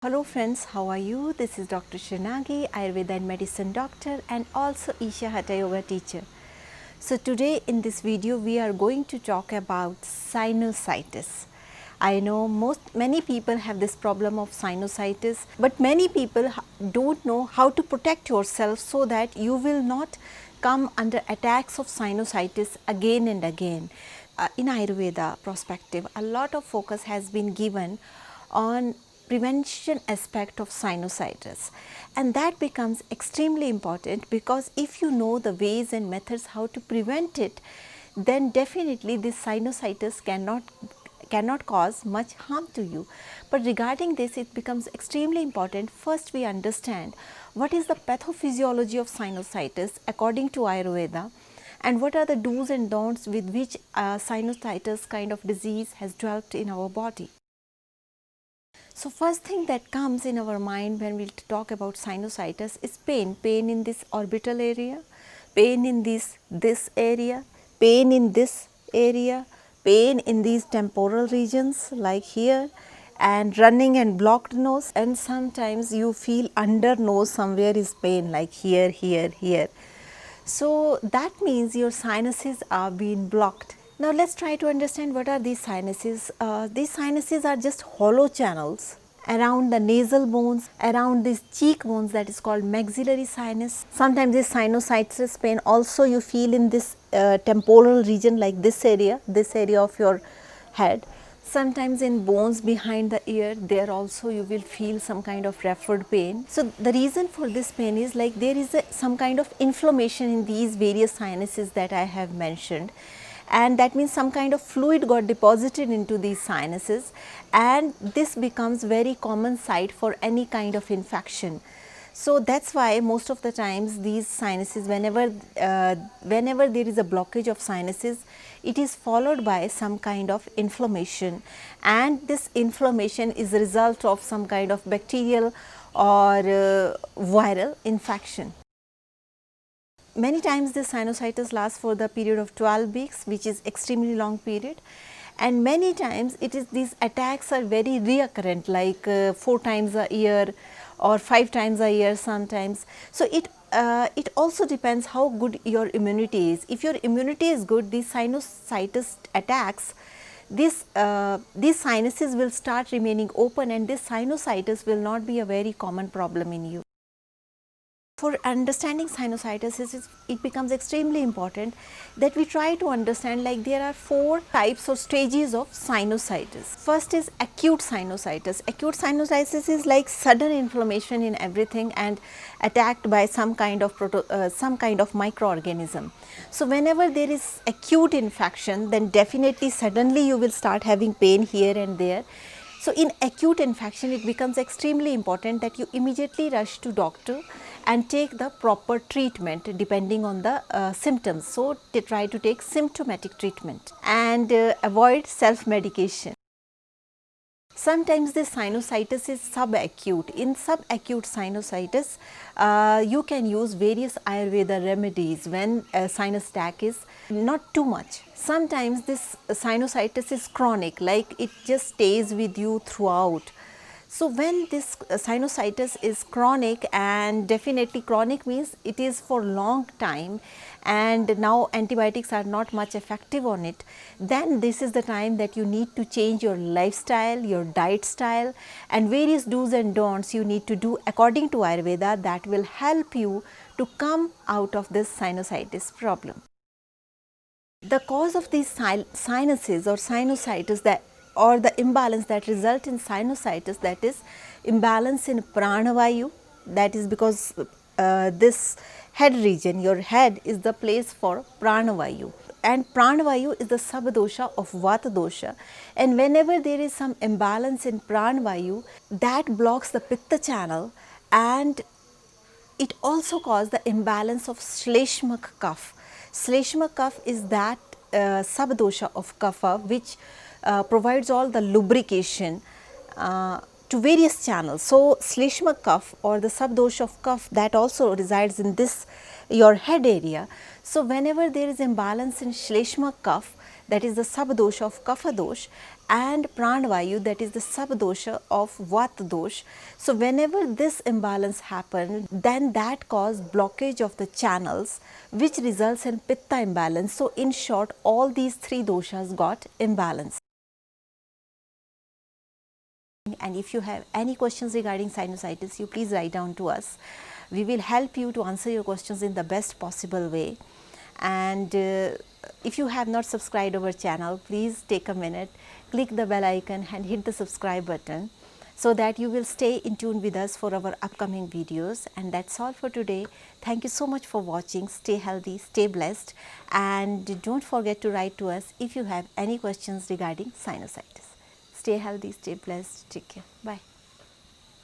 Hello friends, how are you? This is Dr. Srinagi, Ayurveda and Medicine doctor and also Isha Hatha Yoga teacher. So today in this video we are going to talk about sinusitis. I know many people have this problem of sinusitis, but many people don't know how to protect yourself so that you will not come under attacks of sinusitis again and again. In Ayurveda perspective, a lot of focus has been given on prevention aspect of sinusitis, and that becomes extremely important because if you know the ways and methods how to prevent it, then definitely this sinusitis cannot cause much harm to you. But regarding this, it becomes extremely important. First, we understand what is the pathophysiology of sinusitis according to Ayurveda, and what are the do's and don'ts with which sinusitis kind of disease has developed in our body. So first thing that comes in our mind when we talk about sinusitis is pain in this orbital area, pain in this area, pain in this area, pain in these temporal regions like here, and running and blocked nose, and sometimes you feel under nose somewhere is pain like here, here, here. So that means your sinuses are being blocked. Now let's try to understand what are these sinuses. These sinuses are just hollow channels around the nasal bones, around these cheekbones, that is called maxillary sinus. Sometimes this sinusitis pain also you feel in this temporal region like this area of your head. Sometimes in bones behind the ear, there also you will feel some kind of referred pain. So the reason for this pain is like there is some kind of inflammation in these various sinuses that I have mentioned, and that means some kind of fluid got deposited into these sinuses, and this becomes very common site for any kind of infection. So that's why most of the times these sinuses, whenever there is a blockage of sinuses, it is followed by some kind of inflammation, and this inflammation is a result of some kind of bacterial or viral infection. Many times this sinusitis lasts for the period of 12 weeks, which is extremely long period, and many times it is these attacks are very recurrent, like 4 times a year or 5 times a year sometimes. So it also depends how good your immunity is. If your immunity is good, these sinusitis attacks, these sinuses will start remaining open, and this sinusitis will not be a very common problem in you. For understanding sinusitis, it becomes extremely important that we try to understand, like there are 4 types or stages of sinusitis. First is acute sinusitis. Acute sinusitis is like sudden inflammation in everything and attacked by some kind of microorganism. So whenever there is acute infection, then definitely suddenly you will start having pain here and there. So in acute infection, it becomes extremely important that you immediately rush to doctor and take the proper treatment depending on the symptoms. So they try to take symptomatic treatment and avoid self medication. Sometimes this sinusitis is subacute. In subacute sinusitis, you can use various Ayurveda remedies when a sinus attack is not too much. Sometimes this sinusitis is chronic, like it just stays with you throughout. So when this sinusitis is chronic, and definitely chronic means it is for long time and now antibiotics are not much effective on it, then this is the time that you need to change your lifestyle, your diet style, and various do's and don'ts you need to do according to Ayurveda that will help you to come out of this sinusitis problem. The cause of these sinuses or sinusitis or the imbalance that result in sinusitis, that is imbalance in pranavayu, that is because this head region, your head is the place for pranavayu, and pranavayu is the subdosha of vata dosha, and whenever there is some imbalance in pranavayu, that blocks the pitta channel, and it also causes the imbalance of Shleshmak kapha. Shleshmak kapha is that subdosha of kapha which provides all the lubrication to various channels. So Shleshmak kapha or the subdosha of kapha, that also resides in this your head area. So whenever there is imbalance in Shleshmak kapha, that is the subdosha of kapha dosh, and pranavayu, that is the subdosha of vata dosh. So whenever this imbalance happens, then that cause blockage of the channels, which results in pitta imbalance. So in short, all these three doshas got imbalance. And if you have any questions regarding sinusitis, you please write down to us. We will help you to answer your questions in the best possible way. And if you have not subscribed our channel, please take a minute, click the bell icon and hit the subscribe button, so that you will stay in tune with us for our upcoming videos. And that's all for today. Thank you so much for watching. Stay healthy, stay blessed, and don't forget to write to us if you have any questions regarding sinusitis. Stay healthy, stay blessed, take care, bye.